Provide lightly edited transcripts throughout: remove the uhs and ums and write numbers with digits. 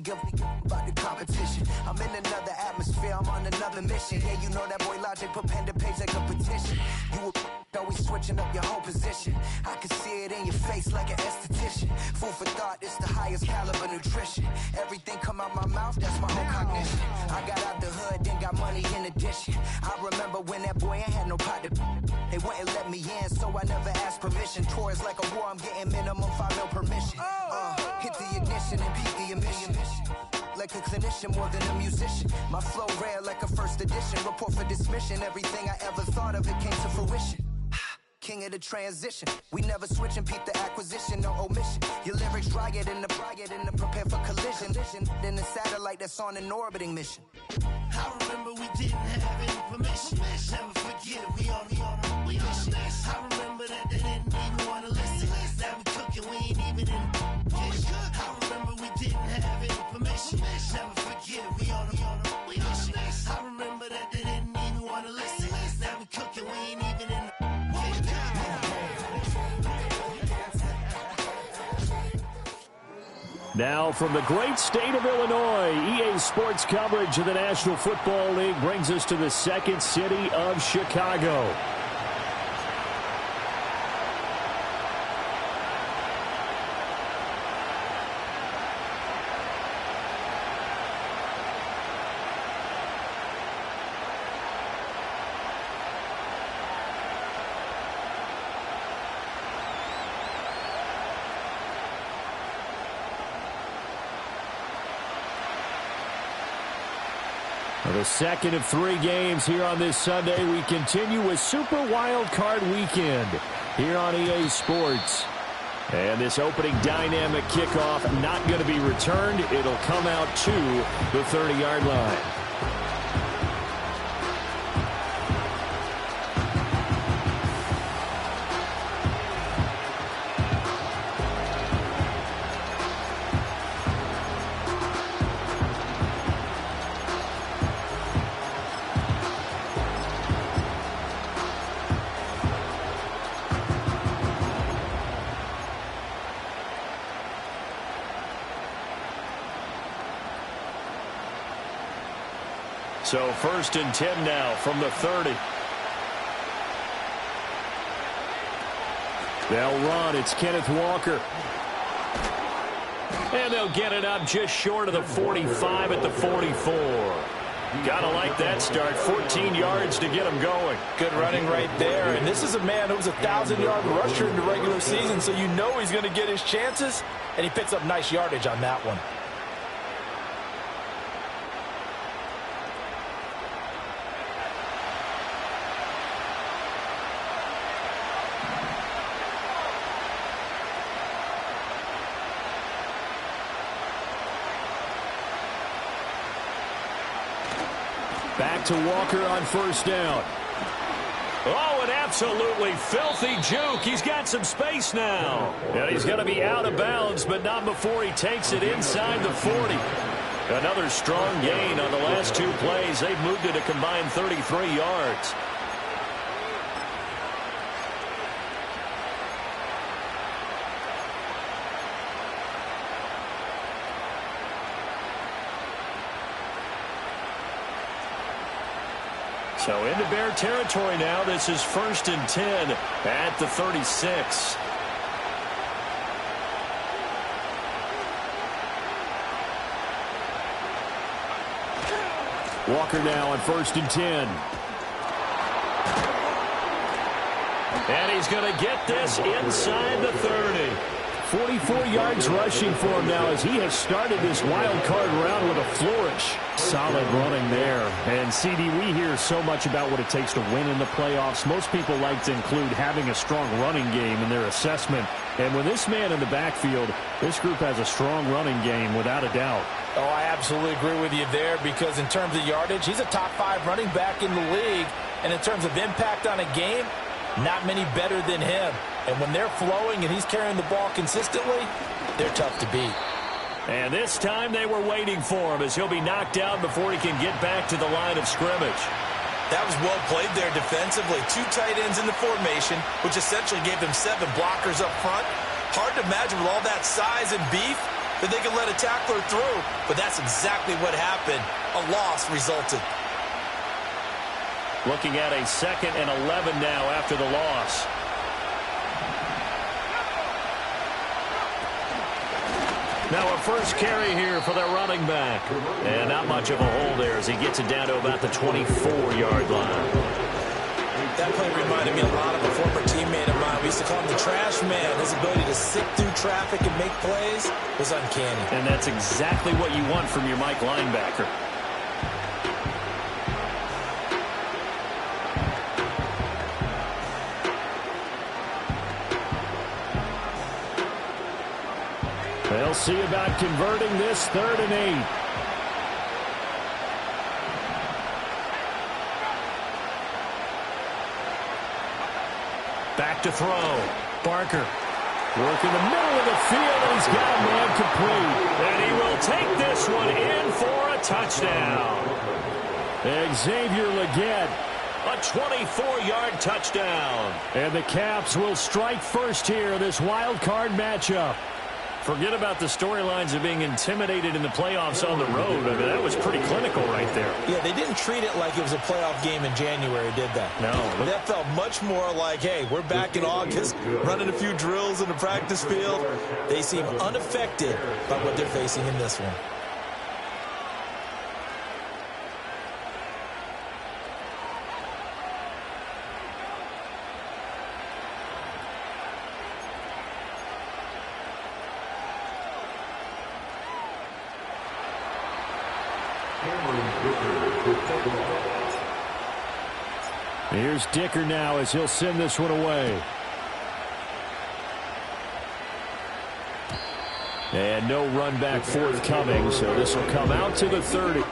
only give about the competition. I'm in another atmosphere, I'm on another mission. Yeah, you know that boy Logic put pen to page like a petition. You always switching up your whole position. I can see it in your face like an esthetician. Food for thought, it's the highest caliber nutrition. Everything come out my mouth, that's my own cognition. I got out the hood, then got money in addition. I remember when that boy ain't had no pot to. They wouldn't let me in, so I never asked permission. Tours like a war, I'm getting minimum 5 mil permission. Hit the ignition and beat the emission. Like a clinician more than a musician. My flow rare like a first edition. Report for dismission. Everything I ever thought of, it came to fruition. King of the transition. We never switch and peep the acquisition, no omission. Your lyrics dry it in the prepare for collision. Then the satellite that's on an orbiting mission. I remember we didn't have any permission. Never forget it, we on mission. I remember that they didn't even want to listen. Now we cooking, we ain't even in the kitchen. I remember we didn't have any permission. Never forget it, we on mission. I remember that they didn't even want to listen. Now we cooking, we ain't even in the Now from the great state of Illinois, EA Sports coverage of the National Football League brings us to the second city of Chicago. The second of 3 games here on this Sunday. We continue with Super Wild Card Weekend here on EA Sports. And this opening dynamic kickoff not going to be returned. It'll come out to the 30-yard line. So 1st and 10 now from the 30. They'll run. It's Kenneth Walker. And they'll get it up just short of the 45 at the 44. Gotta like that start. 14 yards to get him going. Good running right there. And this is a man who was a 1,000-yard rusher in the regular season, so you know he's going to get his chances. And he picks up nice yardage on that one. Back to Walker on 1st down. Oh, an absolutely filthy juke. He's got some space now. And he's going to be out of bounds, but not before he takes it inside the 40. Another strong gain on the last 2 plays. They've moved it a combined 33 yards. So into Bear territory now. This is 1st and 10 at the 36. Walker now on 1st and 10. And he's going to get this inside the 30. 44 yards rushing for him now as he has started this wild card round with a flourish. Solid running there. And, CD, we hear so much about what it takes to win in the playoffs. Most people like to include having a strong running game in their assessment. And with this man in the backfield, this group has a strong running game without a doubt. Oh, I absolutely agree with you there because in terms of yardage, he's a top 5 running back in the league. And in terms of impact on a game, not many better than him. And when they're flowing and he's carrying the ball consistently, they're tough to beat. And this time they were waiting for him as he'll be knocked down before he can get back to the line of scrimmage. That was well played there defensively. 2 tight ends in the formation, which essentially gave them 7 blockers up front. Hard to imagine with all that size and beef, that they could let a tackler through, but that's exactly what happened. A loss resulted. Looking at a 2nd and 11 now after the loss. Now a first carry here for their running back. And not much of a hole there as he gets it down to about the 24-yard line. That play reminded me a lot of a former teammate of mine. We used to call him the trash man. His ability to sift through traffic and make plays was uncanny. And that's exactly what you want from your Mike linebacker. They'll see about converting this 3rd and 8. Back to throw. Barker. Working the middle of the field, and he's got a man complete. And he will take this one in for a touchdown. Xavier Legette. A 24-yard touchdown. And the Caps will strike first here in this wild card matchup. Forget about the storylines of being intimidated in the playoffs on the road. I mean, that was pretty clinical right there. Yeah, they didn't treat it like it was a playoff game in January, did they? No. That felt much more like, hey, we're back in August, running a few drills in the practice field. They seem unaffected by what they're facing in this one. Here's Dicker now as he'll send this one away. And no run back forthcoming, so this will come out to the 30.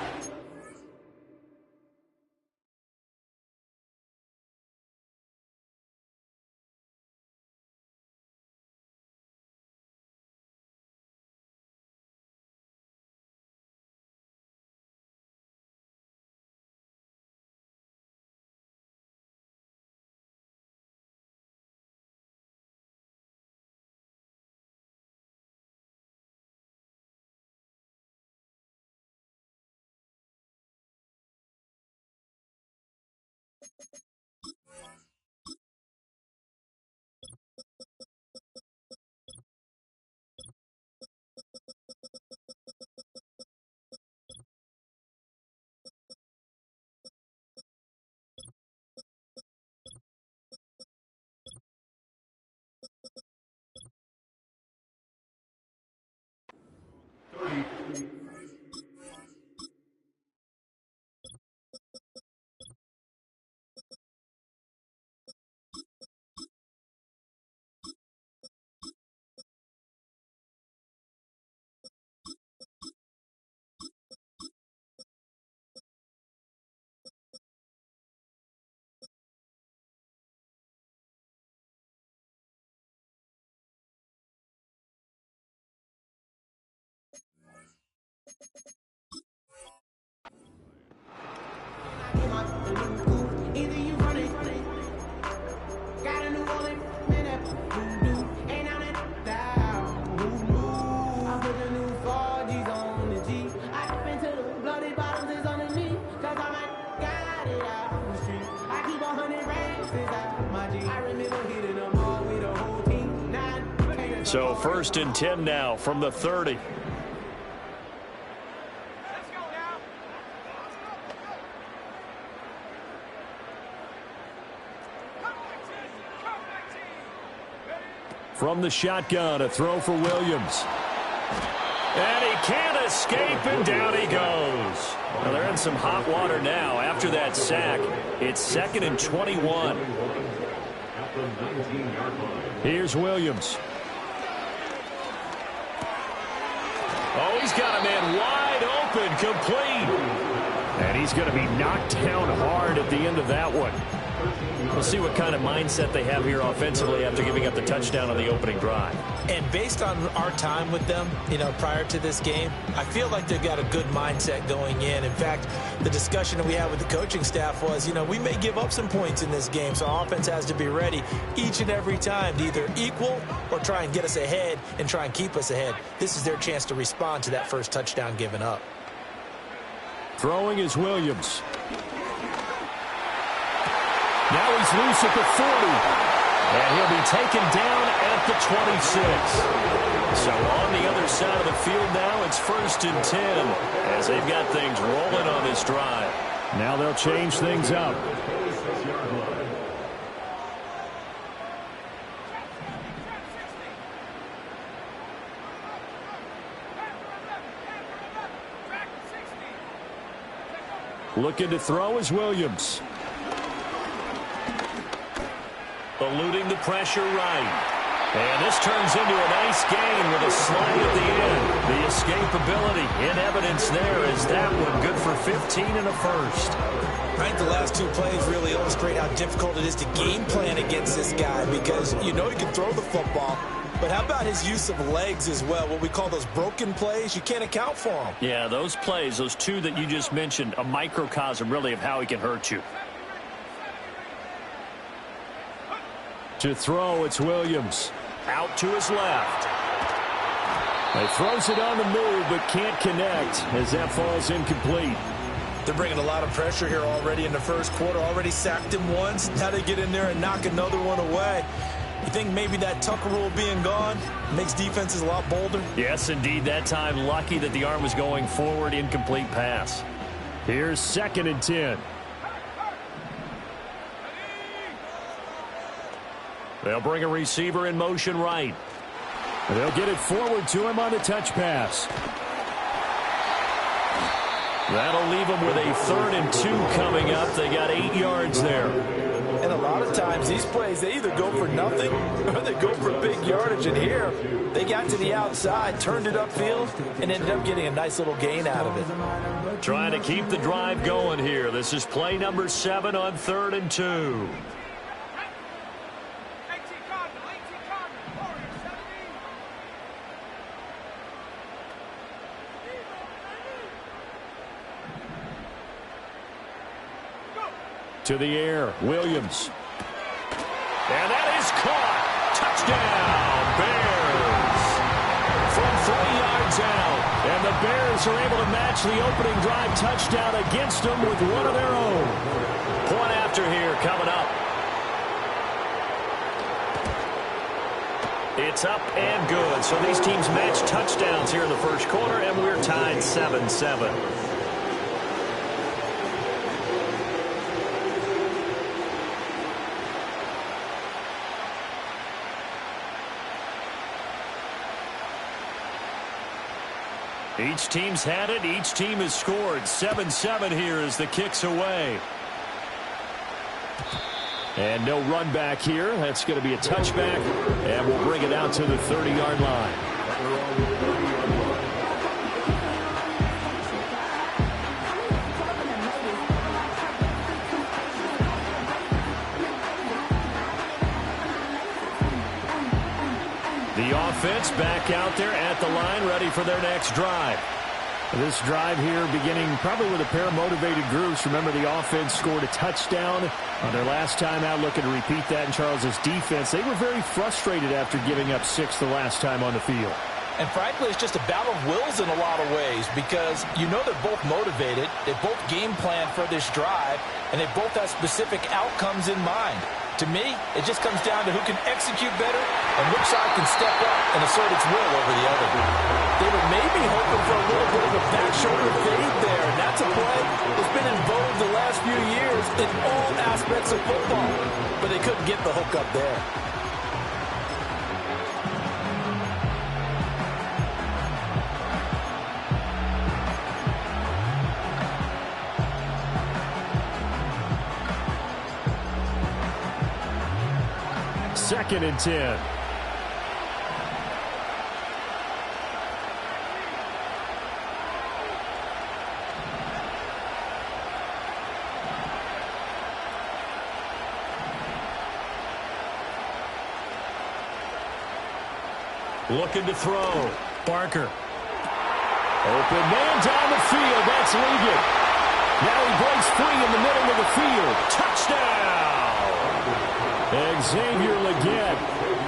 So 1st and 10 now from the 30. From the shotgun, a throw for Williams. And he can't escape, and down he goes. Well, they're in some hot water now after that sack. It's 2nd and 21. Here's Williams. Oh, he's got a man wide open, complete. And he's going to be knocked down hard at the end of that one. We'll see what kind of mindset they have here offensively after giving up the touchdown on the opening drive. And based on our time with them, prior to this game, I feel like they've got a good mindset going in. In fact, the discussion that we had with the coaching staff was, we may give up some points in this game, so our offense has to be ready each and every time to either equal or try and get us ahead and try and keep us ahead. This is their chance to respond to that first touchdown given up. Throwing is Williams. Now he's loose at the 40. And he'll be taken down at the 26. So on the other side of the field now, it's 1st and 10 as they've got things rolling on this drive. Now they'll change things up. Looking to throw is Williams. Eluding the pressure right. And this turns into a nice gain with a slide at the end. The escapability in evidence there is that one good for 15 and a first. I think the last two plays really illustrate how difficult it is to game plan against this guy because he can throw the football. But how about his use of legs as well? What we call those broken plays, you can't account for them. Yeah, those plays, those two that you just mentioned, a microcosm really of how he can hurt you. To throw, it's Williams. Out to his left. He throws it on the move, but can't connect as that falls incomplete. They're bringing a lot of pressure here already in the first quarter. Already sacked him once. Now they get in there and knock another one away. You think maybe that Tucker rule being gone makes defenses a lot bolder? Yes, indeed. That time, lucky that the arm was going forward. Incomplete pass. Here's 2nd and 10. They'll bring a receiver in motion right. They'll get it forward to him on the touch pass. That'll leave them with a 3rd and 2 coming up. They got 8 yards there. And a lot of times these plays, they either go for nothing or they go for big yardage. And here, they got to the outside, turned it upfield, and ended up getting a nice little gain out of it. Trying to keep the drive going here. This is play number 7 on 3rd and 2. To the air, Williams. And that is caught. Touchdown, Bears. From 3 yards out. And the Bears are able to match the opening drive touchdown against them with one of their own. Point after here coming up. It's up and good. So these teams match touchdowns here in the first quarter, and we're tied 7-7. Each team's had it. Each team has scored. 7-7 here as the kick's away. And no run back here. That's going to be a touchback. And we'll bring it out to the 30-yard line. The offense back out there at the line, ready for their next drive. This drive here beginning probably with a pair of motivated groups. Remember, the offense scored a touchdown on their last time out, looking to repeat that in Charles's defense. They were very frustrated after giving up 6 the last time on the field. And frankly, it's just a battle of wills in a lot of ways because they're both motivated. They both game plan for this drive, and they both have specific outcomes in mind. To me, it just comes down to who can execute better and which side can step up and assert its will over the other. They were maybe hoping for a little bit of a back shoulder fade there, and that's a play that's been in vogue the last few years in all aspects of football. But they couldn't get the hook up there. Second and 10. Looking to throw. Barker. Open man down the field. That's Ligon. Now he breaks free in the middle of the field. Touchdown! Xavier Ligon.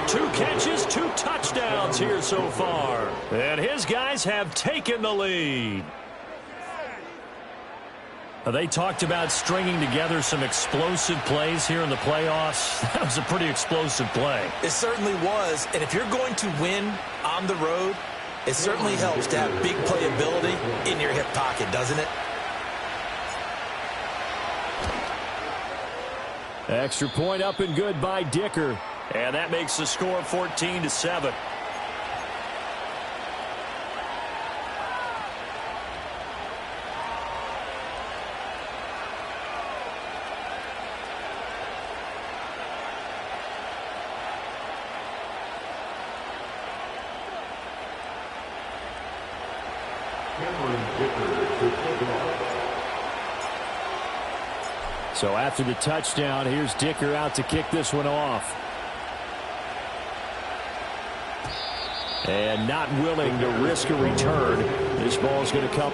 2 catches, 2 touchdowns here so far. And his guys have taken the lead. They talked about stringing together some explosive plays here in the playoffs. That was a pretty explosive play. It certainly was. And if you're going to win on the road, it certainly helps to have big playability in your hip pocket, doesn't it? Extra point up and good by Dicker. And that makes the score 14-7. So after the touchdown, here's Dicker out to kick this one off. And not willing to risk a return. This ball's going to come.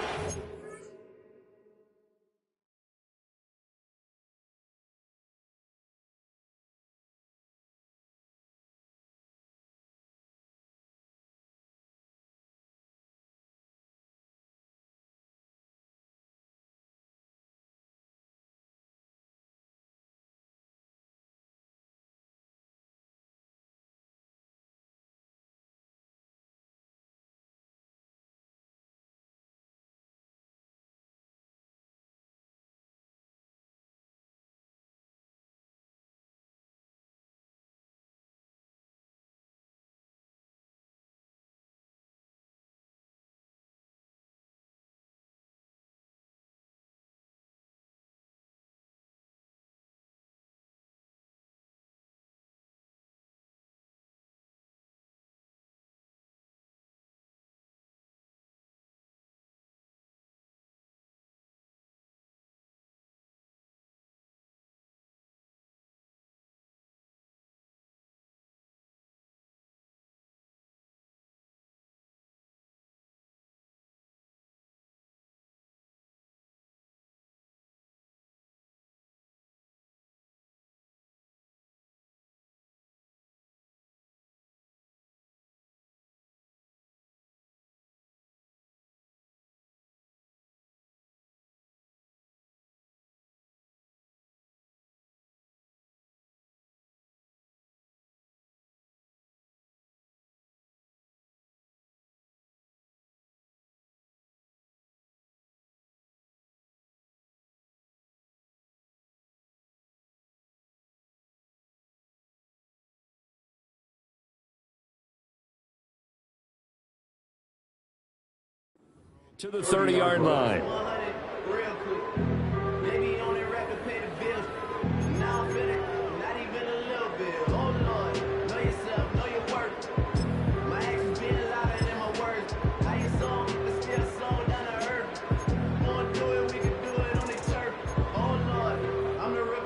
To the 30-yard line.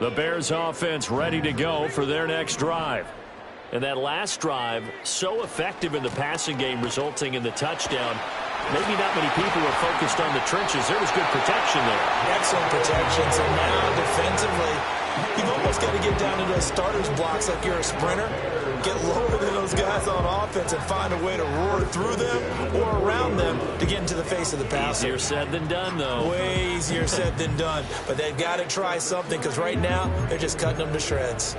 The Bears offense ready to go for their next drive. And that last drive, so effective in the passing game, resulting in the touchdown. Maybe not many people were focused on the trenches. There was good protection there. Excellent protection. So now defensively, you've almost got to get down to those starters blocks like you're a sprinter. Get lower than those guys on offense and find a way to roar through them or around them to get into the face of the passer. Easier said than done, though. Way easier said than done. But they've got to try something because right now they're just cutting them to shreds.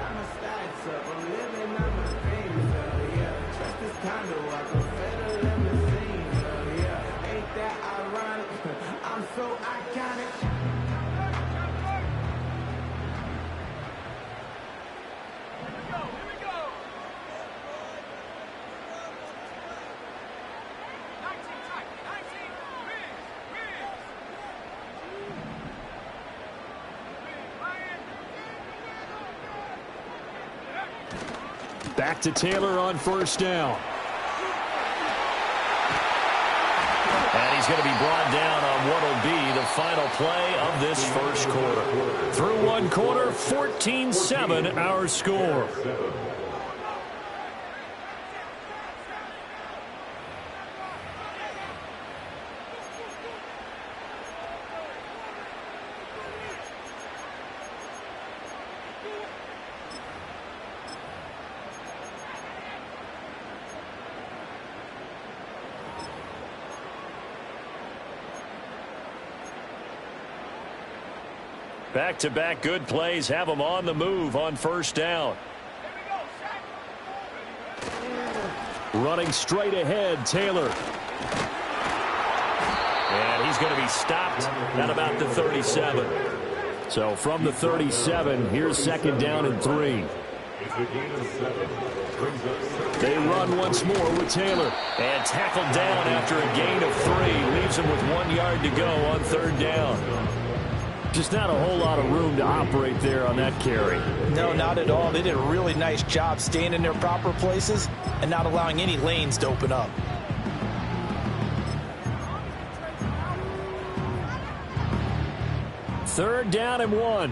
Back to Taylor on first down. And he's going to be brought down on what will be the final play of this first quarter. Through one quarter, 14-7 our score. Back-to-back good plays have them on the move on first down. Running straight ahead, Taylor. And he's going to be stopped at about the 37. So from the 37, here's second down and 3. They run once more with Taylor. And tackled down after a gain of 3. Leaves him with 1 yard to go on third down. Just not a whole lot of room to operate there on that carry. No, not at all. They did a really nice job staying in their proper places and not allowing any lanes to open up. Third down and 1.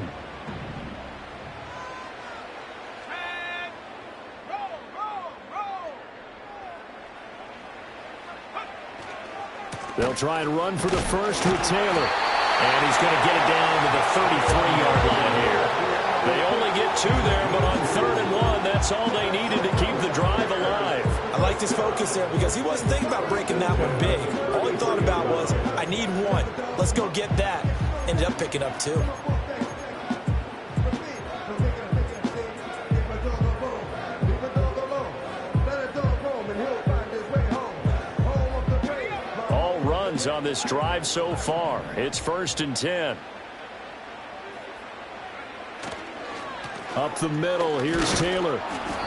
They'll try and run for the first with Taylor. And he's going to get it down to the 33-yard line here. They only get 2 there, but on third and 1, that's all they needed to keep the drive alive. I liked his focus there because he wasn't thinking about breaking that one big. All he thought about was, I need 1. Let's go get that. Ended up picking up 2. All runs on this drive so far. It's first and 10. Up the middle, here's Taylor.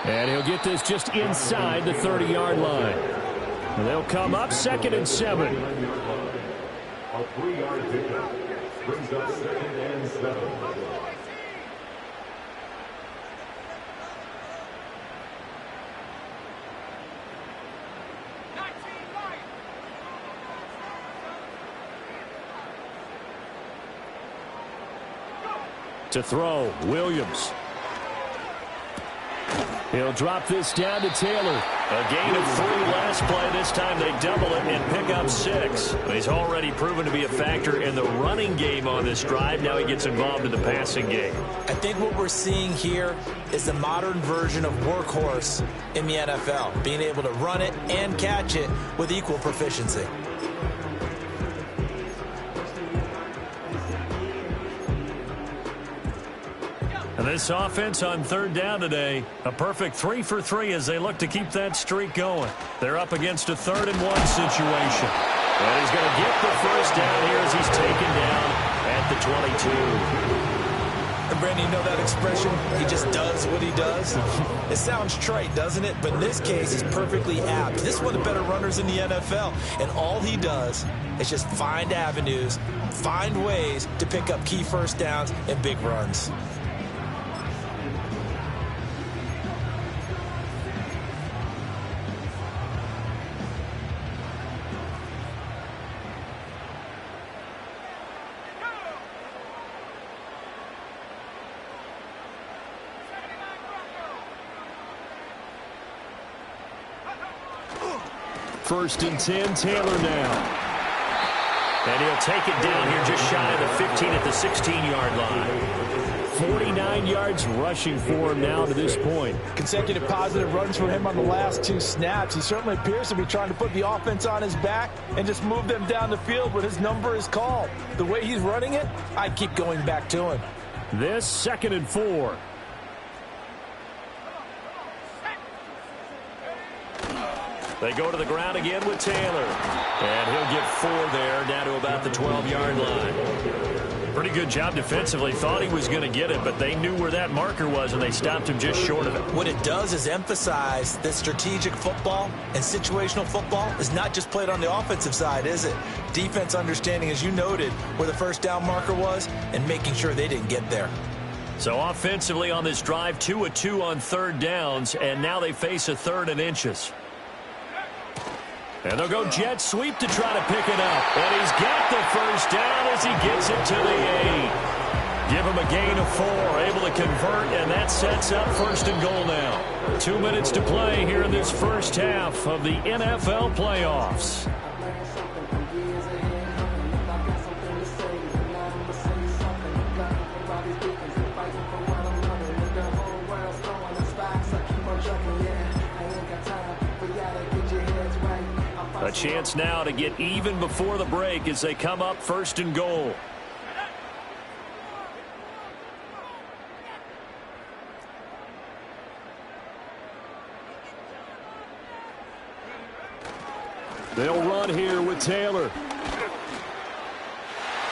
And he'll get this just inside the 30-yard line. And they'll come up second and 7. A 3-yard pickup brings up second and 7. To throw, Williams. He'll drop this down to Taylor. A gain of 3 last play. This time they double it and pick up 6. He's already proven to be a factor in the running game on this drive. Now he gets involved in the passing game. I think what we're seeing here is the modern version of workhorse in the NFL, being able to run it and catch it with equal proficiency. And this offense on third down today, a perfect 3 for 3 as they look to keep that streak going. They're up against a 3rd and 1 situation. And he's going to get the first down here as he's taken down at the 22. And Brandon, you know that expression, he just does what he does? It sounds trite, doesn't it? But in this case, he's perfectly apt. This is one of the better runners in the NFL. And all he does is just find avenues, find ways to pick up key first downs and big runs. First and 10, Taylor now. And he'll take it down here just shy of the 15 at the 16-yard line. 49 yards rushing for him now to this point. Consecutive positive runs for him on the last 2 snaps. He certainly appears to be trying to put the offense on his back and just move them down the field when his number is called. The way he's running it, I keep going back to him. This second and 4. They go to the ground again with Taylor. And he'll get 4 there, down to about the 12-yard line. Pretty good job defensively. Thought he was going to get it, but they knew where that marker was, and they stopped him just short of it. What it does is emphasize that strategic football and situational football is not just played on the offensive side, is it? Defense understanding, as you noted, where the first down marker was and making sure they didn't get there. So offensively on this drive, 2 of 2 on third downs, and now they face a 3rd and inches. And they'll go jet sweep to try to pick it up. And he's got the first down as he gets it to the 8. Give him a gain of 4, able to convert, and that sets up first and goal now. 2 minutes to play here in this first half of the NFL playoffs. A chance now to get even before the break as they come up first and goal. They'll run here with Taylor.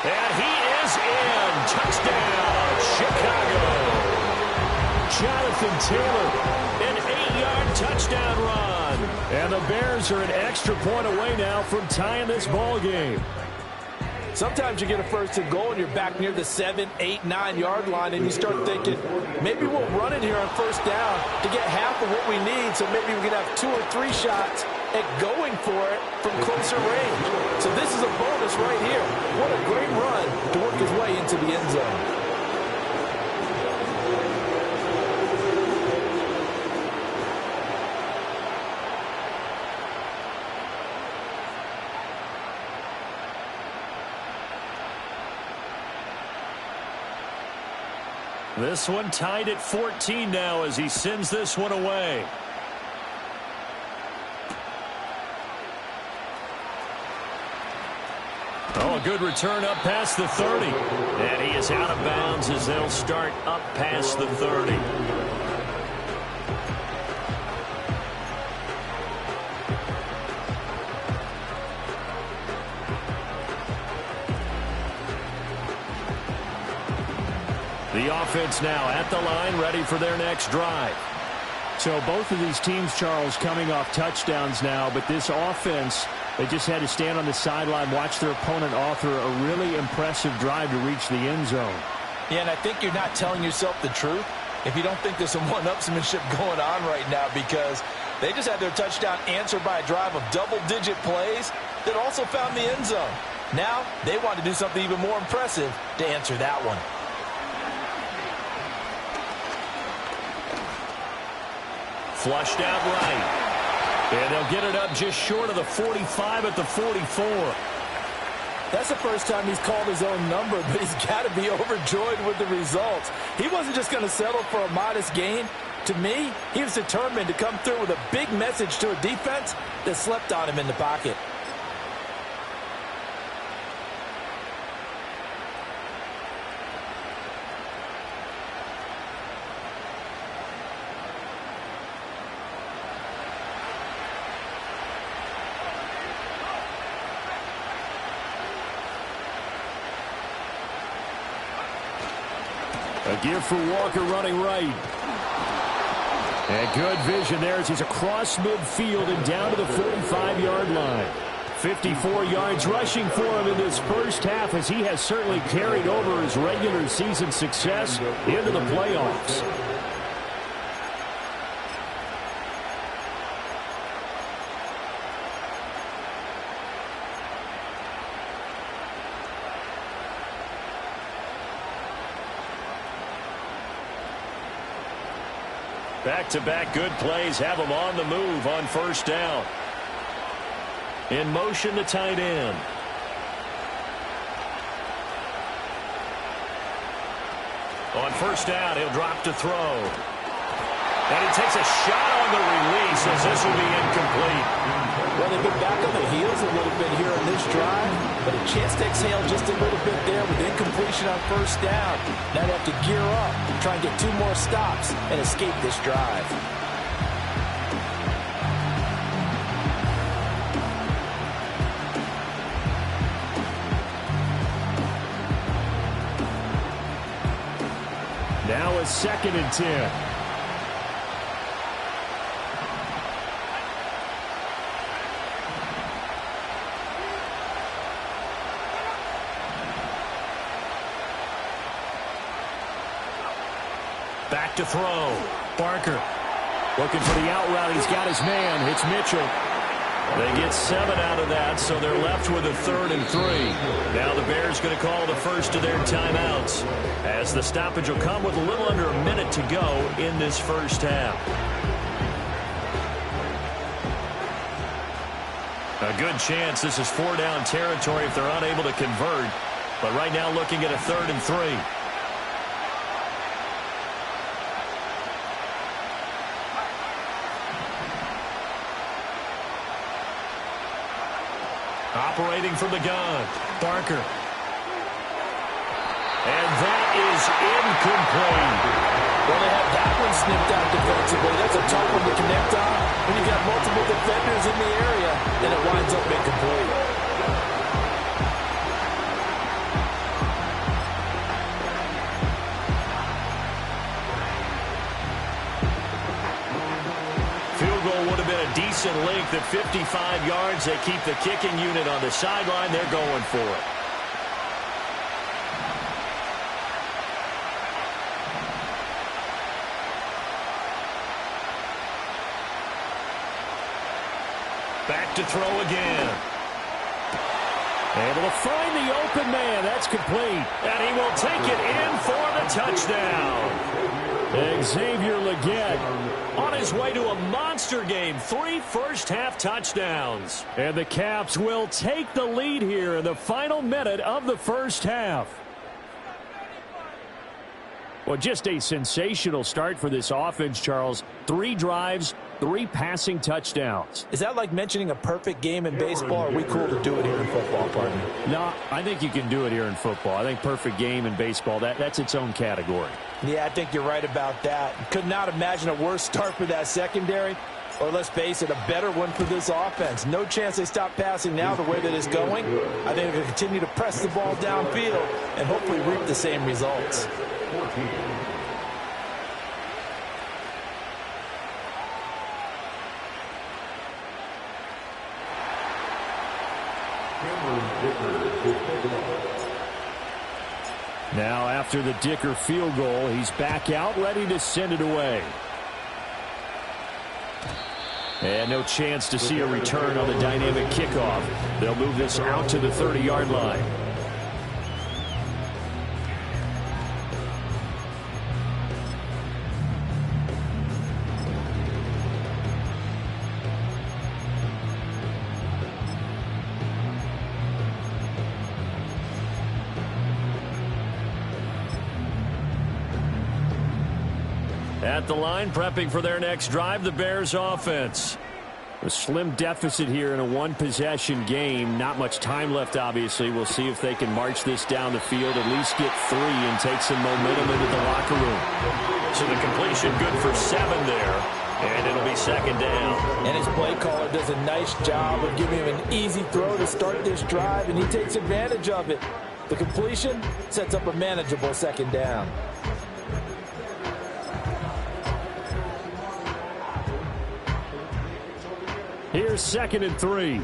And he is in. Touchdown, Chicago. Jonathan Taylor, an 8-yard touchdown run. And the Bears are an extra point away now from tying this ball game. Sometimes you get a first and goal and you're back near the 7, 8, 9-yard line and you start thinking, maybe we'll run it here on first down to get half of what we need, so maybe we can have 2 or 3 shots at going for it from closer range. So this is a bonus right here. What a great run to work his way into the end zone. This one tied at 14 now as he sends this one away. Oh, a good return up past the 30. And he is out of bounds as they'll start up past the 30. The offense now at the line, ready for their next drive. So both of these teams, Charles, coming off touchdowns now, but this offense, they just had to stand on the sideline, watch their opponent author a really impressive drive to reach the end zone. Yeah, and I think you're not telling yourself the truth if you don't think there's some one-upsmanship going on right now, because they just had their touchdown answered by a drive of double-digit plays that also found the end zone. Now they want to do something even more impressive to answer that one. Flushed out right. And they'll get it up just short of the 45 at the 44. That's the first time he's called his own number, but he's got to be overjoyed with the results. He wasn't just going to settle for a modest gain. To me, he was determined to come through with a big message to a defense that slept on him in the pocket. A give for Walker running right. And good vision there as he's across midfield and down to the 45-yard line. 54 yards rushing for him in this first half as he has certainly carried over his regular season success into the playoffs. Back-to-back good plays have him on the move on first down. In motion, the tight end. On first down, he'll drop to throw. And he takes a shot on the release as this will be incomplete. Well, they've been back on their heels a little bit here on this drive, but a chance to exhale just a little bit there with incompletion on first down. Now they have to gear up, try and get 2 more stops, and escape this drive. Now a 2nd and 10. Back to throw. Barker looking for the out route. He's got his man. It's Mitchell. They get 7 out of that, so they're left with a 3rd and 3. Now the Bears going to call the first of their timeouts as the stoppage will come with a little under a minute to go in this first half. A good chance this is 4-down territory if they're unable to convert, but right now looking at a 3rd and 3. Operating from the gun, Barker. And that is incomplete. Well, they have that one snipped out defensively. That's a tough one to connect on when you've got multiple defenders in the area, and it winds up incomplete. Field goal would have been a decent length at 55 yards. They keep the kicking unit on the sideline. They're going for it. Back to throw again. Able to find the open man. That's complete. And he will take it in for the touchdown. Xavier Legette on his way to a monster game. 3 first-half touchdowns. And the Caps will take the lead here in the final minute of the first half. Well, just a sensational start for this offense, Charles. 3 drives, 3 passing touchdowns. Is that like mentioning a perfect game in baseball? Or are we cool to do it here in football, partner? No, I think you can do it here in football. I think perfect game in baseball, that's its own category. Yeah, I think you're right about that. Could not imagine a worse start for that secondary. Or let's face it, a better one for this offense. No chance they stop passing now the way that it's going. I think they'll continue to press the ball downfield and hopefully reap the same results. 14. Now after the Dicker field goal, he's back out, ready to send it away. And no chance to see a return on the dynamic kickoff. They'll move this out to the 30-yard line. At the line, prepping for their next drive, the Bears offense. A slim deficit here in a one-possession game. Not much time left, obviously. We'll see if they can march this down the field, at least get 3 and take some momentum into the locker room. So the completion good for 7 there, and it'll be second down. And his play caller does a nice job of giving him an easy throw to start this drive, and he takes advantage of it. The completion sets up a manageable second down. Here's 2nd and 3.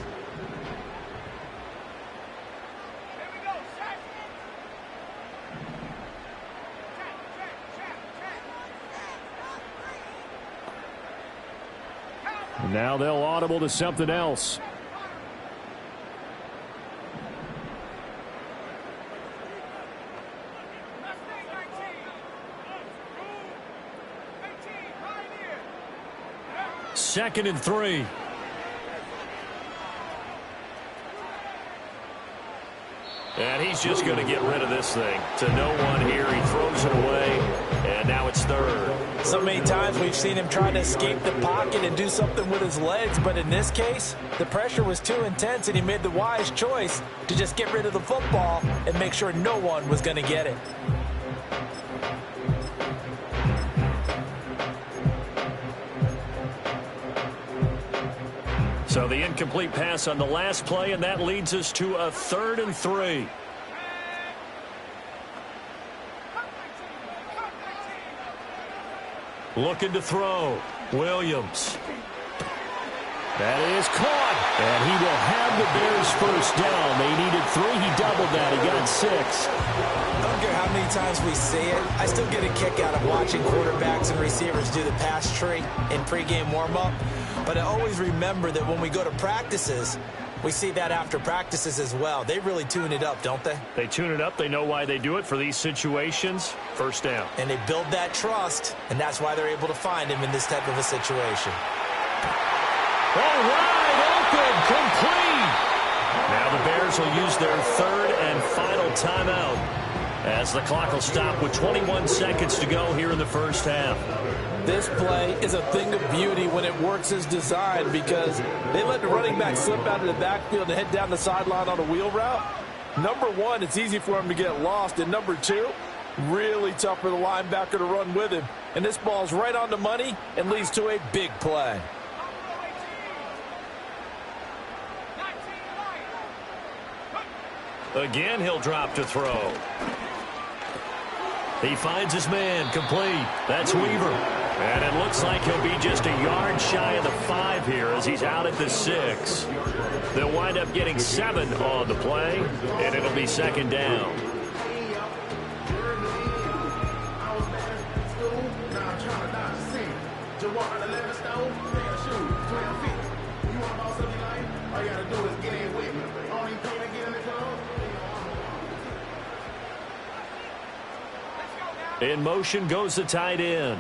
And now they'll audible to something else. Second and 3. And he's just going to get rid of this thing. To no one here. He throws it away. And now it's 3rd. So many times we've seen him try to escape the pocket and do something with his legs. But in this case, the pressure was too intense, and he made the wise choice to just get rid of the football and make sure no one was going to get it. So the incomplete pass on the last play, and that leads us to a 3rd and 3. Looking to throw. Williams. That is caught. And he will have the Bears first down. They needed 3. He doubled that. He got 6. I don't care how many times we see it. I still get a kick out of watching quarterbacks and receivers do the pass tree in pregame warm-up. But I always remember that when we go to practices, we see that after practices as well. They really tune it up, don't they? They tune it up. They know why they do it for these situations. First down. And they build that trust, and that's why they're able to find him in this type of a situation. All right, open, complete. Now the Bears will use their 3rd and final timeout as the clock will stop with 21 seconds to go here in the first half. This play is a thing of beauty when it works as designed, because they let the running back slip out of the backfield and head down the sideline on a wheel route. Number 1, it's easy for him to get lost. And number 2, really tough for the linebacker to run with him. And this ball's right on the money and leads to a big play. Again, he'll drop to throw. He finds his man, complete. That's Weaver. And it looks like he'll be just a yard shy of the 5 here as he's out at the 6. They'll wind up getting 7 on the play, and it'll be second down. In motion goes the tight end.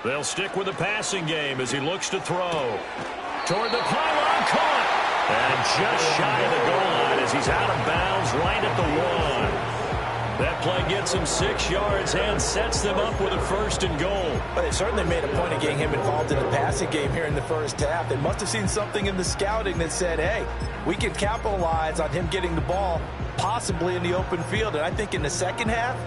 They'll stick with the passing game as he looks to throw. Toward the pylon, caught. And just shy of the goal line as he's out of bounds right at the 1. That play gets him 6 yards and sets them up with a 1st and goal. But they certainly made a point of getting him involved in the passing game here in the first half. They must have seen something in the scouting that said, hey, we can capitalize on him getting the ball possibly in the open field. And I think in the second half,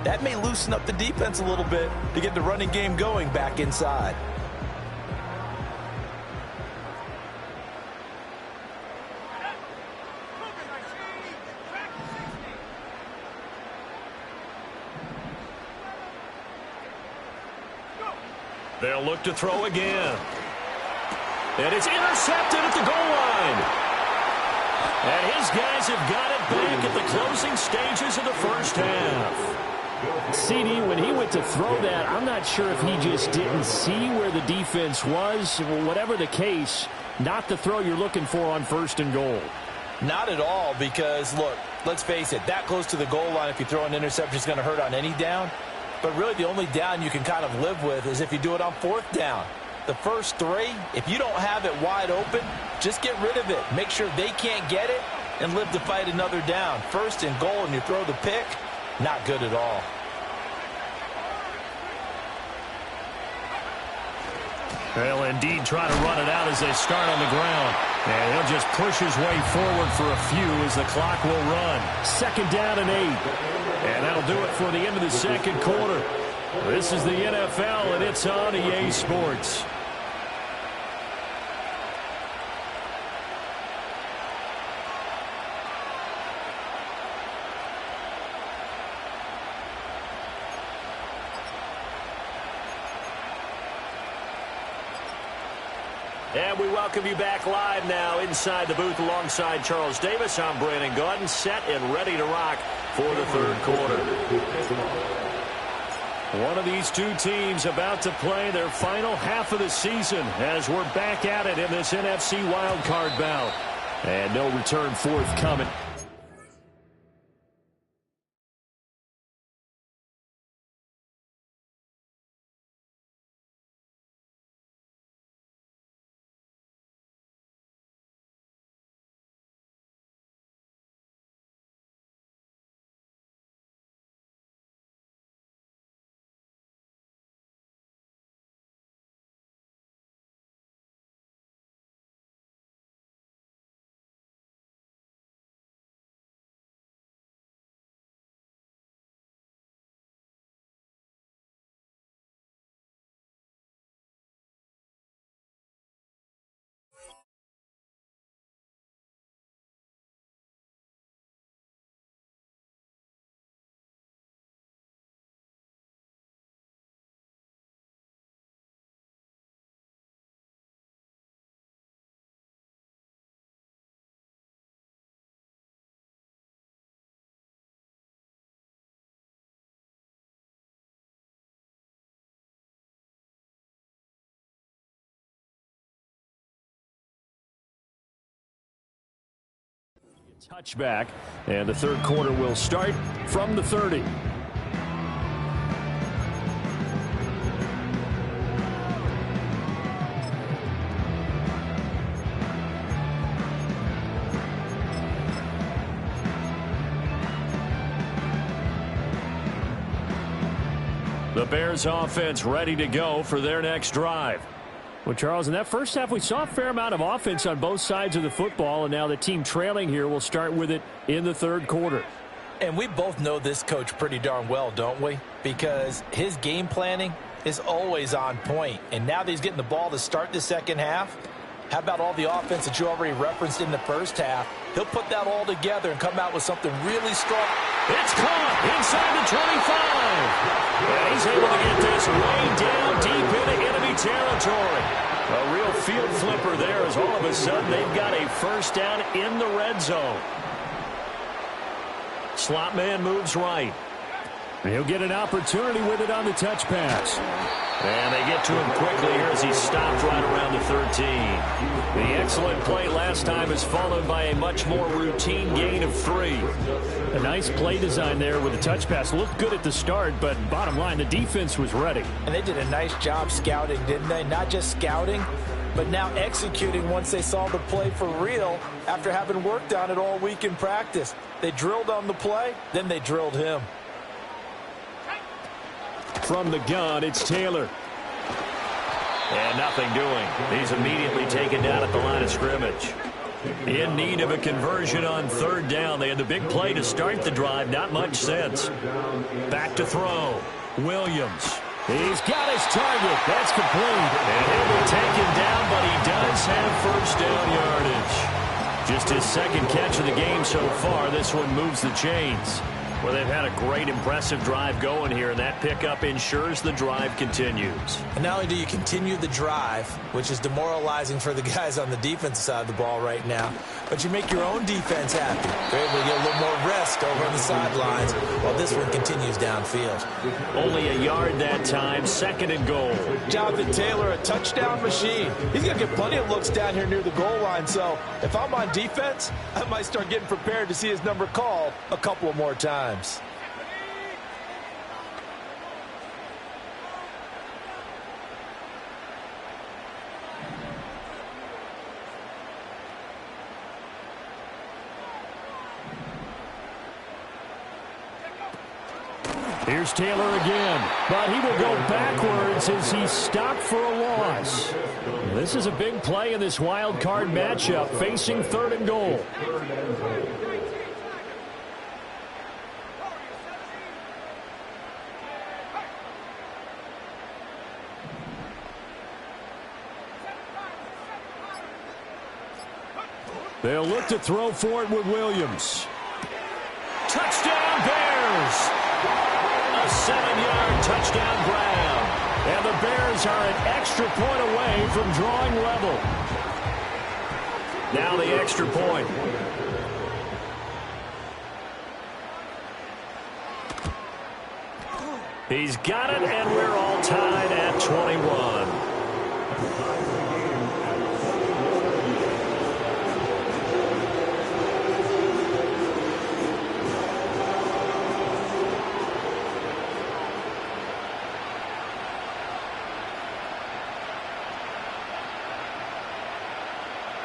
that may loosen up the defense a little bit to get the running game going back inside. They'll look to throw again. And it's intercepted at the goal line. And his guys have got it back at the closing stages of the first half. CD, when he went to throw that, I'm not sure if he just didn't see where the defense was. Whatever the case, not the throw you're looking for on 1st and goal. Not at all, because, look, let's face it, that close to the goal line, if you throw an interception, is going to hurt on any down. But really the only down you can kind of live with is if you do it on 4th down. The first 3, if you don't have it wide open, just get rid of it. Make sure they can't get it and live to fight another down. 1st and goal and you throw the pick, not good at all. They'll indeed try to run it out as they start on the ground. And he'll just push his way forward for a few as the clock will run. 2nd down and 8. And that'll do it for the end of the second quarter. This is the NFL, and it's on EA Sports. And we welcome you back live now inside the booth alongside Charles Davis. I'm Brandon Gaudin, set and ready to rock for the 3rd quarter. One of these two teams about to play their final half of the season as we're back at it in this NFC wildcard bout. And no return forthcoming. Touchback, and the 3rd quarter will start from the 30. The Bears offense ready to go for their next drive. Well, Charles, in that first half, we saw a fair amount of offense on both sides of the football, and now the team trailing here will start with it in the third quarter. And we both know this coach pretty darn well, don't we? Because his game planning is always on point. And now that he's getting the ball to start the second half, how about all the offense that you already referenced in the first half? He'll put that all together and come out with something really strong. It's caught inside the 25. And he's able to get this way down deep into enemy territory. A real field flipper there as all of a sudden they've got a first down in the red zone. Slot man moves right. He'll get an opportunity with it on the touch pass. And they get to him quickly here as he stopped right around the 13. The excellent play last time is followed by a much more routine gain of 3. A nice play design there with the touch pass. Looked good at the start, but bottom line, the defense was ready. And they did a nice job scouting, didn't they? Not just scouting, but now executing once they saw the play for real after having worked on it all week in practice. They drilled on the play, then they drilled him. From the gun, it's Taylor. And nothing doing. He's immediately taken down at the line of scrimmage. In need of a conversion on third down. They had the big play to start the drive. Not much sense. Back to throw. Williams. He's got his target. That's complete. And he'll be taken down, but he does have first down yardage. Just his second catch of the game so far. This one moves the chains. Well, they've had a great, impressive drive going here, and that pickup ensures the drive continues. And not only do you continue the drive, which is demoralizing for the guys on the defensive side of the ball right now, but you make your own defense happy. They're able to get a little more rest over on the sidelines while this one continues downfield. Only a yard that time, second and goal. Jonathan Taylor, a touchdown machine. He's going to get plenty of looks down here near the goal line, so if I'm on defense, I might start getting prepared to see his number called a couple of more times. Here's Taylor again, but he will go backwards as he's stopped for a loss. This is a big play in this wild card matchup, facing third and goal. They'll look to throw for it with Williams. Touchdown, Bears! A 7-yard touchdown grab. And the Bears are an extra point away from drawing level. Now the extra point. He's got it, and we're all tied at 21.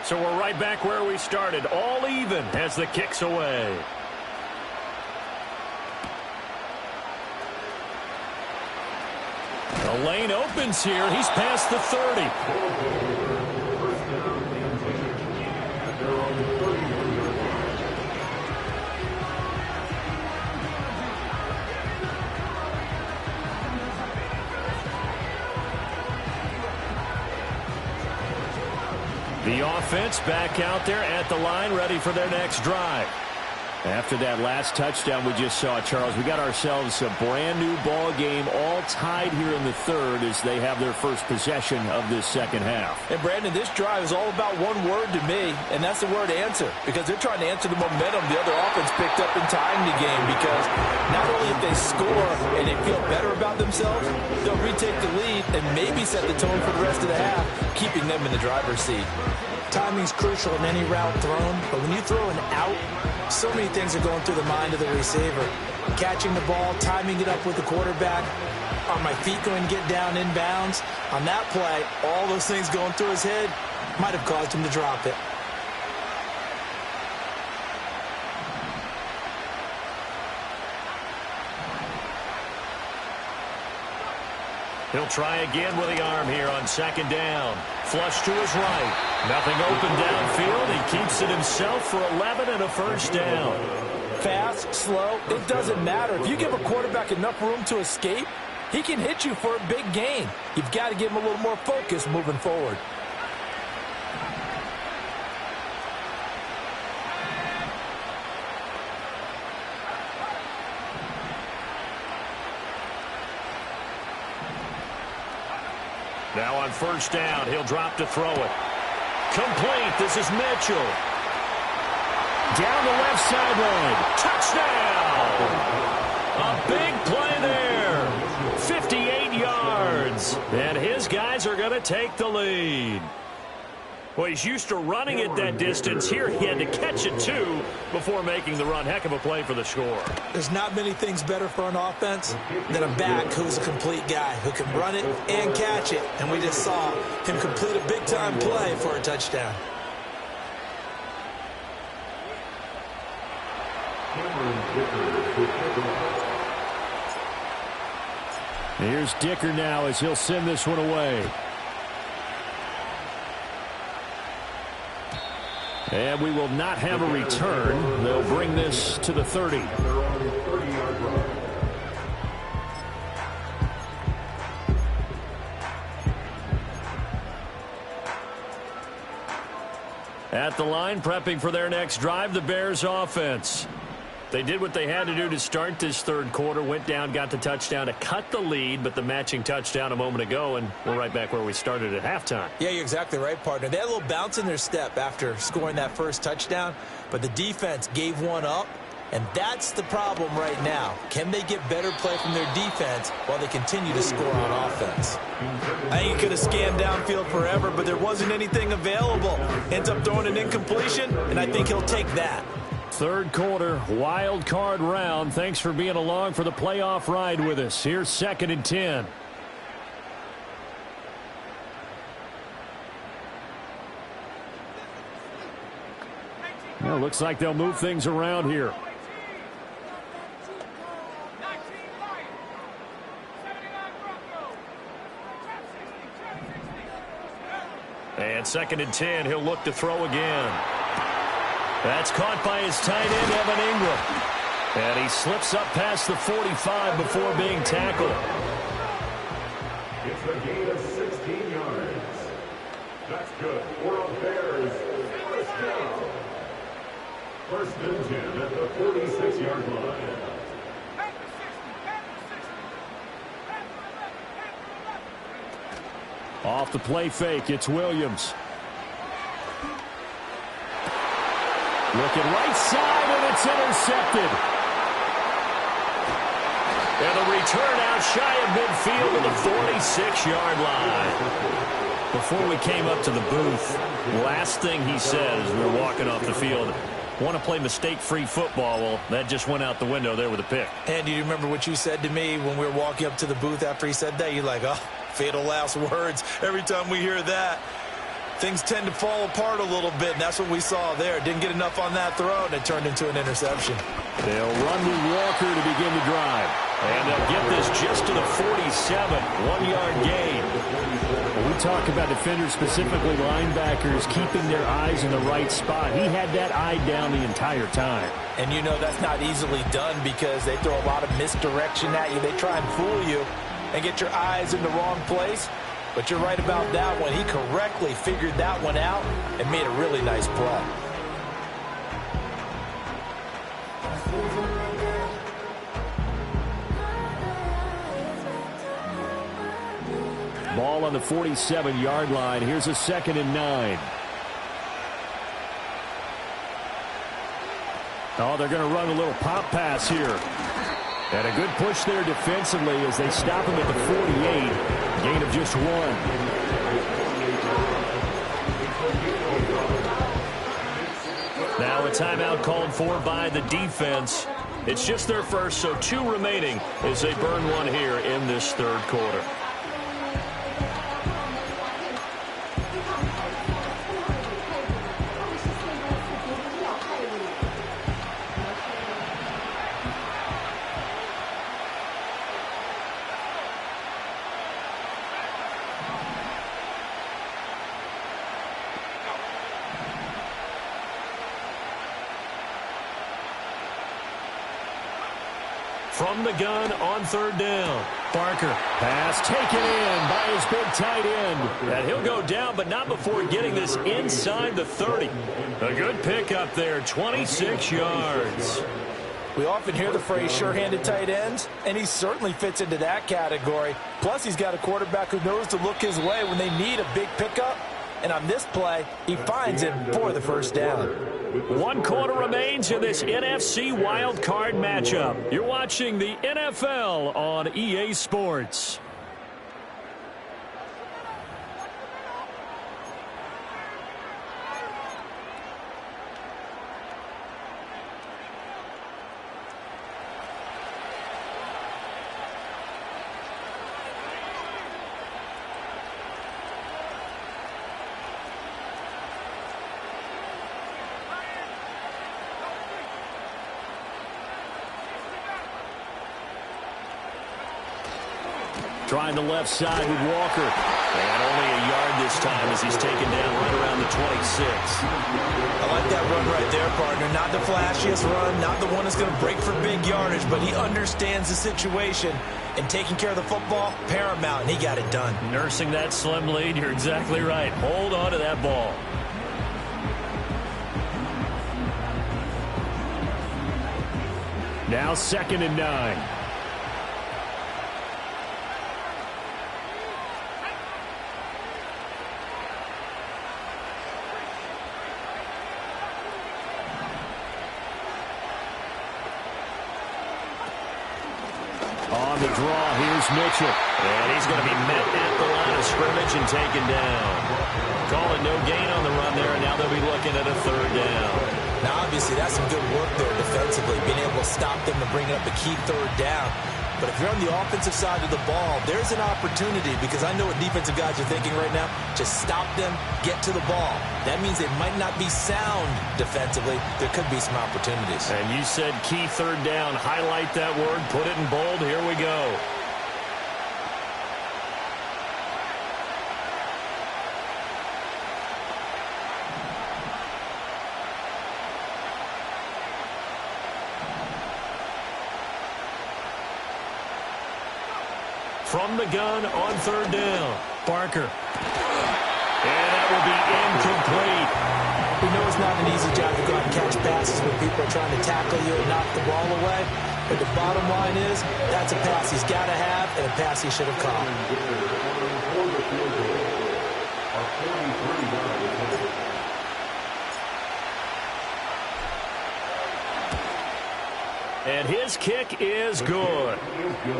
So we're right back where we started, all even as the kick's away. The lane opens here. He's past the 30. The offense back out there at the line, ready for their next drive. After that last touchdown we just saw, Charles, we got ourselves a brand-new ball game, all tied here in the third as they have their first possession of this second half. And, Brandon, this drive is all about one word to me, and that's the word answer, because they're trying to answer the momentum the other offense picked up in tying the game, because not only if they score and they feel better about themselves, they'll retake the lead and maybe set the tone for the rest of the half, keeping them in the driver's seat. Timing's crucial in any route thrown, but when you throw an out, so many things are going through the mind of the receiver. Catching the ball, timing it up with the quarterback. Are my feet going to get down inbounds? On that play, all those things going through his head might have caused him to drop it. He'll try again with the arm here on second down. Flush to his right. Nothing open downfield. He keeps it himself for 11 and a first down. Fast, slow, it doesn't matter. If you give a quarterback enough room to escape, he can hit you for a big gain. You've got to give him a little more focus moving forward. Now on first down, he'll drop to throw it. Complete. This is Mitchell. Down the left sideline. Touchdown! A big play there. 58 yards. And his guys are going to take the lead. Well, he's used to running it that distance. Here he had to catch it, too, before making the run. Heck of a play for the score. There's not many things better for an offense than a back who's a complete guy, who can run it and catch it. And we just saw him complete a big-time play for a touchdown. Here's Dicker now as he'll send this one away. And we will not have a return. They'll bring this to the 30. At the line, prepping for their next drive, the Bears offense. They did what they had to do to start this third quarter, went down, got the touchdown to cut the lead, but the matching touchdown a moment ago, and we're right back where we started at halftime. Yeah, you're exactly right, partner. They had a little bounce in their step after scoring that first touchdown, but the defense gave one up, and that's the problem right now. Can they get better play from their defense while they continue to score on offense? I think he could have scanned downfield forever, but there wasn't anything available. Ends up throwing an incompletion, and I think he'll take that. Third quarter, wild card round. Thanks for being along for the playoff ride with us. Here's 2nd and 10. Well, looks like they'll move things around here. And 2nd and 10, he'll look to throw again. That's caught by his tight end, Evan Ingram. And he slips up past the 45 before being tackled. It's a gain of 16 yards. That's good for a Bears first down. 1st and 10 at the 46-yard line. Off the play fake, it's Williams. Looking right side, and it's intercepted. And the return out shy of midfield to the 46-yard line. Before we came up to the booth, last thing he said as we were walking off the field, want to play mistake-free football. Well, that just went out the window there with a pick. And do you remember what you said to me when we were walking up to the booth after he said that? You're like, oh, fatal last words. Every time we hear that, things tend to fall apart a little bit, and that's what we saw there. Didn't get enough on that throw, and it turned into an interception. They'll run with Walker to begin the drive. And they'll get this just to the 47, 1-yard gain. When we talk about defenders, specifically linebackers, keeping their eyes in the right spot, he had that eye down the entire time. And you know that's not easily done because they throw a lot of misdirection at you. They try and fool you and get your eyes in the wrong place. But you're right about that one. He correctly figured that one out and made a really nice play. Ball on the 47-yard line. Here's a 2nd and 9. Oh, they're going to run a little pop pass here. And a good push there defensively as they stop him at the 48. Gain of just 1. Now a timeout called for by the defense. It's just their first, so 2 remaining as they burn one here in this third quarter. from the gun on third down. Barker, pass taken in by his big tight end. And he'll go down, but not before getting this inside the 30. A good pickup there, 26 yards. We often hear the phrase sure-handed tight ends, and he certainly fits into that category. Plus, he's got a quarterback who knows to look his way when they need a big pickup. And on this play, he finds him for the first down. 1 quarter remains in this NFC Wild Card matchup. You're watching the NFL on EA Sports. Trying the left side with Walker. And only a yard this time as he's taken down right around the 26. I like that run right there, partner. Not the flashiest run, not the one that's going to break for big yardage, but he understands the situation. And taking care of the football, paramount, and he got it done. Nursing that slim lead, you're exactly right. Hold on to that ball. Now 2nd and 9. On the draw, here's Mitchell. And he's going to be met at the line of scrimmage and taken down. Calling no gain on the run there, and now they'll be looking at a 3rd down. Now, obviously, that's some good work there defensively, being able to stop them and bring up a key 3rd down. But if you're on the offensive side of the ball, there's an opportunity, because I know what defensive guys are thinking right now. Just stop them, get to the ball. That means they might not be sound defensively. There could be some opportunities. And you said key 3rd down. Highlight that word. Put it in bold. Here we go. From the gun on 3rd down. Barker. And that will be incomplete. We know it's not an easy job to go out and catch passes when people are trying to tackle you and knock the ball away. But the bottom line is, that's a pass he's got to have and a pass he should have caught. And his kick is good.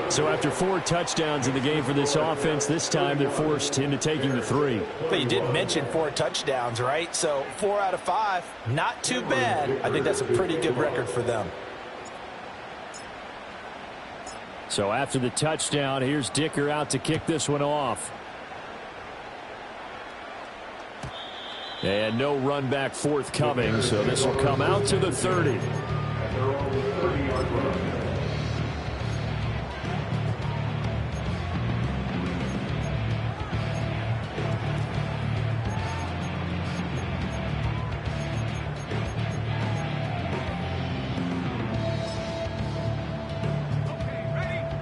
So after 4 touchdowns in the game for this offense, this time they're forced into taking the 3. But you did mention 4 touchdowns, right? So 4 out of 5, not too bad. I think that's a pretty good record for them. So after the touchdown, here's Dicker out to kick this one off. And no run back forthcoming, so this will come out to the 30.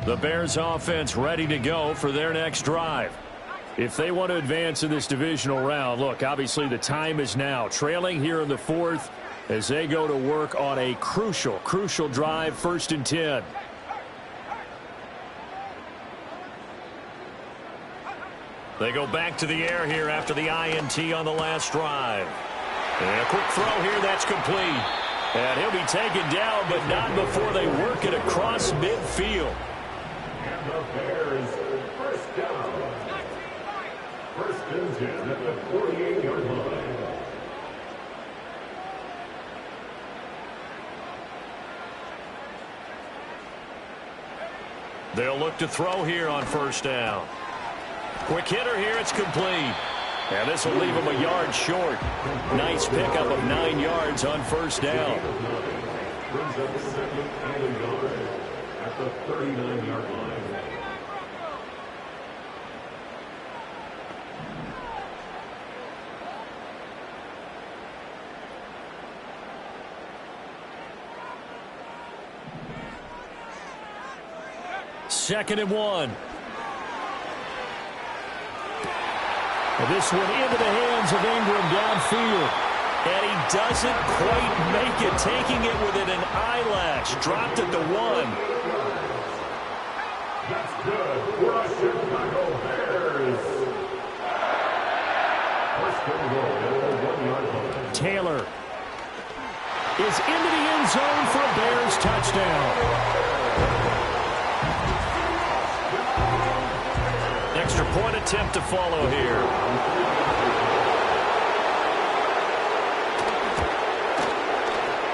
The Bears offense ready to go for their next drive. If they want to advance in this divisional round, look, obviously the time is now. Trailing here in the 4th as they go to work on a crucial drive, 1st and 10. They go back to the air here after the INT on the last drive. And a quick throw here, that's complete. And he'll be taken down, but not before they work it across midfield. And the Bears, 1st down. 1st and 10 at the 48-yard line. They'll look to throw here on 1st down. Quick hitter here, it's complete. And this will leave him a yard short. Nice pickup of 9 yards on 1st down. Brings up 2nd and a yard at the 39-yard line. 2nd and 1. And this one into the hands of Ingram downfield. And he doesn't quite make it, taking it within an eyelash. Dropped at the 1. That's good for the Chicago Bears. First and goal at the 1-yard line. Taylor is into the end zone for a Bears touchdown. Extra point attempt to follow here.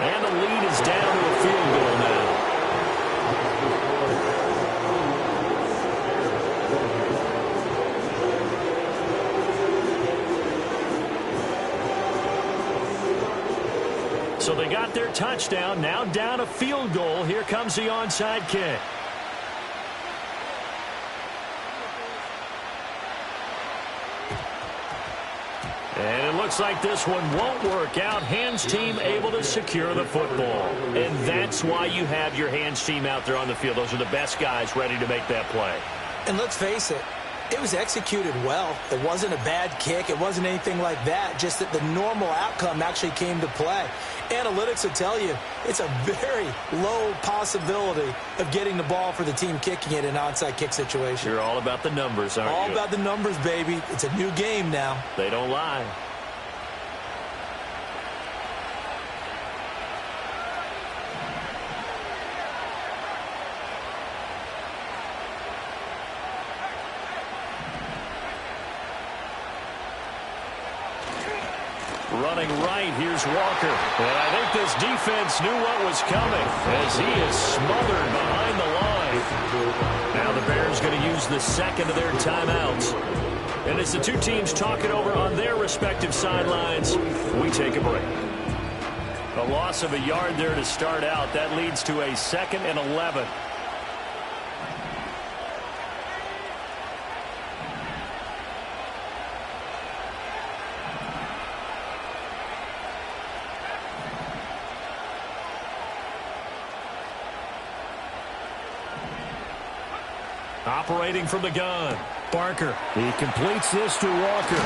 And the lead is down to a field goal now. So they got their touchdown, now down a field goal. Here comes the onside kick. And it looks like this one won't work out. Hands team able to secure the football. And that's why you have your hands team out there on the field. Those are the best guys ready to make that play. And let's face it, it was executed well. It wasn't a bad kick. It wasn't anything like that. Just that the normal outcome actually came to play. Analytics will tell you it's a very low possibility of getting the ball for the team kicking it in an onside kick situation. You're all about the numbers, aren't you? All about the numbers, baby. It's a new game now. They don't lie. Running right, here's Walker. And I think this defense knew what was coming as he is smothered behind the line. Now the Bears going to use the second of their timeouts. And as the two teams talk it over on their respective sidelines, we take a break. A loss of a yard there to start out. That leads to a 2nd and 11. Operating from the gun. Barker. He completes this to Walker.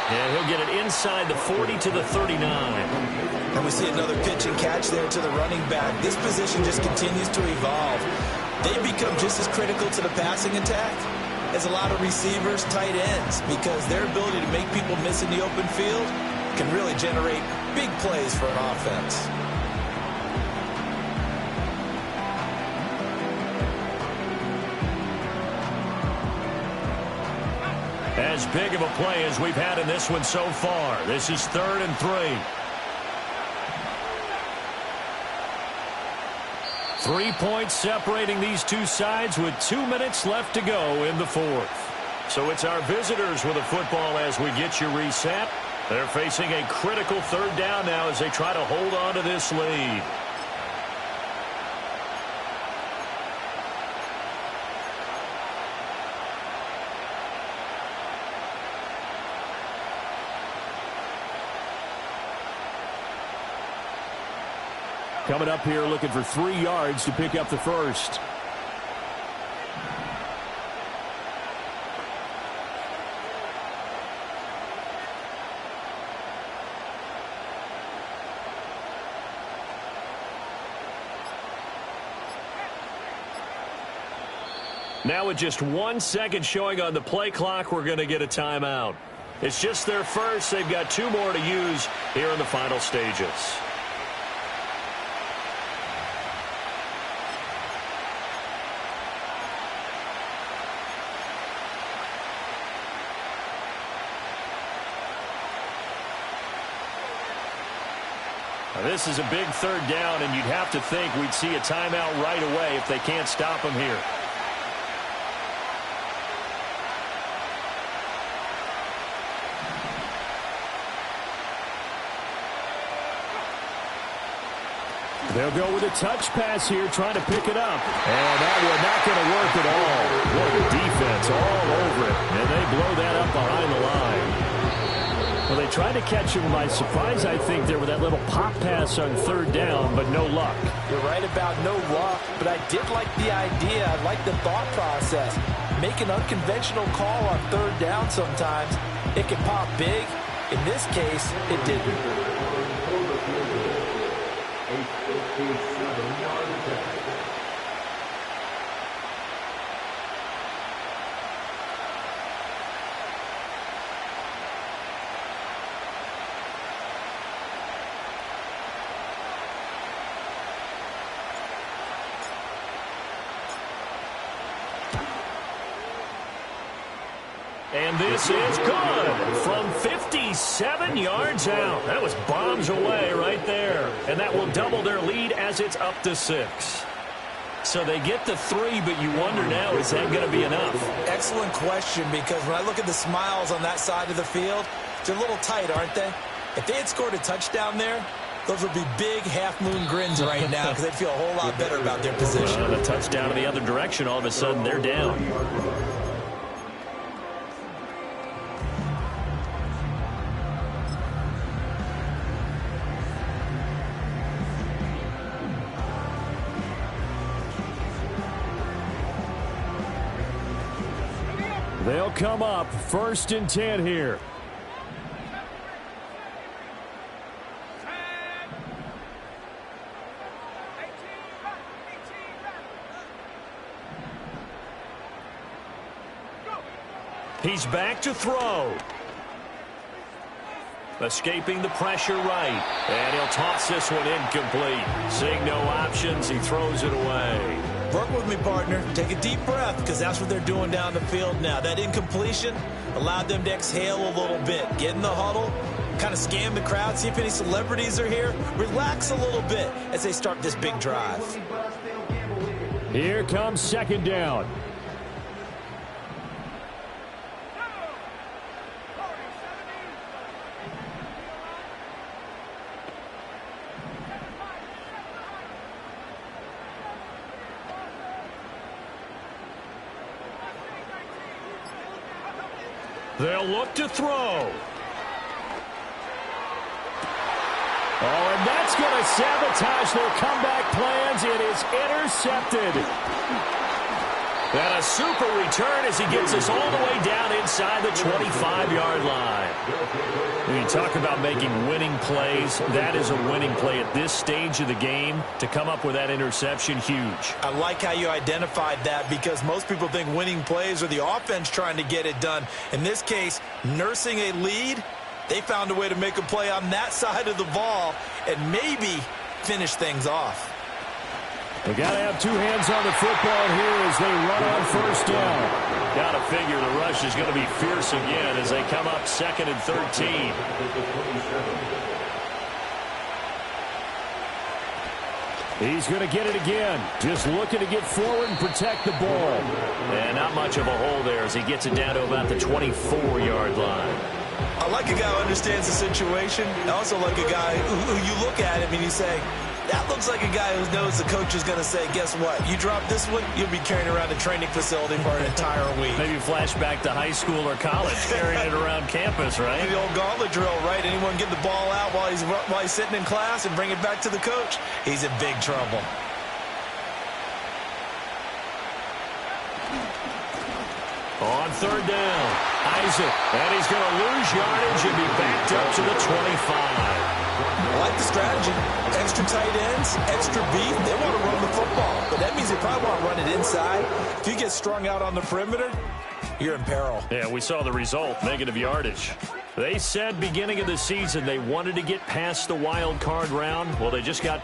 And he'll get it inside the 40 to the 39. And we see another pitch and catch there to the running back. This position just continues to evolve. They become just as critical to the passing attack as a lot of receivers, tight ends, because their ability to make people miss in the open field can really generate big plays for an offense. As big of a play as we've had in this one so far. This is 3rd and 3. 3 points separating these two sides with 2 minutes left to go in the 4th. So it's our visitors with the football as we get you reset. They're facing a critical 3rd down now as they try to hold on to this lead. Coming up here looking for 3 yards to pick up the first. Now with just 1 second showing on the play clock, we're going to get a timeout. It's just their first. They've got 2 more to use here in the final stages. This is a big 3rd down, and you'd have to think we'd see a timeout right away if they can't stop them here. They'll go with a touch pass here, trying to pick it up. And that one not going to work at all. What a defense all over it. And they blow that up behind the line. Well, they tried to catch him by surprise, I think, there with that little pop pass on third down, but no luck. You're right about no luck, but I did like the idea. I like the thought process. Make an unconventional call on third down sometimes. It can pop big. In this case, it didn't. And this is good from 57 yards out. That was bombs away right there. And that will double their lead as it's up to 6. So they get to 3, but you wonder now, is that going to be enough? Excellent question, because when I look at the smiles on that side of the field, they're a little tight, aren't they? If they had scored a touchdown there, those would be big half-moon grins right now because they'd feel a whole lot better about their position. And a touchdown in the other direction, all of a sudden they're down. They'll come up 1st and 10 here. He's back to throw. Escaping the pressure right. And he'll toss this one incomplete. Seeing no options, he throws it away. Work with me, partner. Take a deep breath, because that's what they're doing down the field now. That incompletion allowed them to exhale a little bit. Get in the huddle, kind of scan the crowd, see if any celebrities are here. Relax a little bit as they start this big drive. Here comes 2nd down. They'll look to throw. Oh, and that's going to sabotage their comeback plans. It is intercepted. And a super return as he gets us all the way down inside the 25-yard line. When you talk about making winning plays, that is a winning play at this stage of the game. To come up with that interception, huge. I like how you identified that, because most people think winning plays are the offense trying to get it done. In this case, nursing a lead, they found a way to make a play on that side of the ball and maybe finish things off. They got to have 2 hands on the football here as they run on 1st down. Got to figure the rush is going to be fierce again as they come up 2nd and 13. He's going to get it again. Just looking to get forward and protect the ball. And not much of a hole there as he gets it down to about the 24-yard line. I like a guy who understands the situation. I also like a guy who you look at him and you say, that looks like a guy who knows the coach is going to say, guess what? You drop this one, you'll be carrying around a training facility for an entire week. Maybe flashback to high school or college, carrying it around campus, right? The old gauntlet drill, right? Anyone get the ball out while he's sitting in class and bring it back to the coach? He's in big trouble. On 3rd down, Isaac, and he's going to lose yardage and be backed up to the 25. I like the strategy. Extra tight ends, extra beef. They want to run the football, but that means they probably want to run it inside. If you get strung out on the perimeter, you're in peril. Yeah, we saw the result, negative yardage. They said beginning of the season they wanted to get past the wild card round. Well, they just got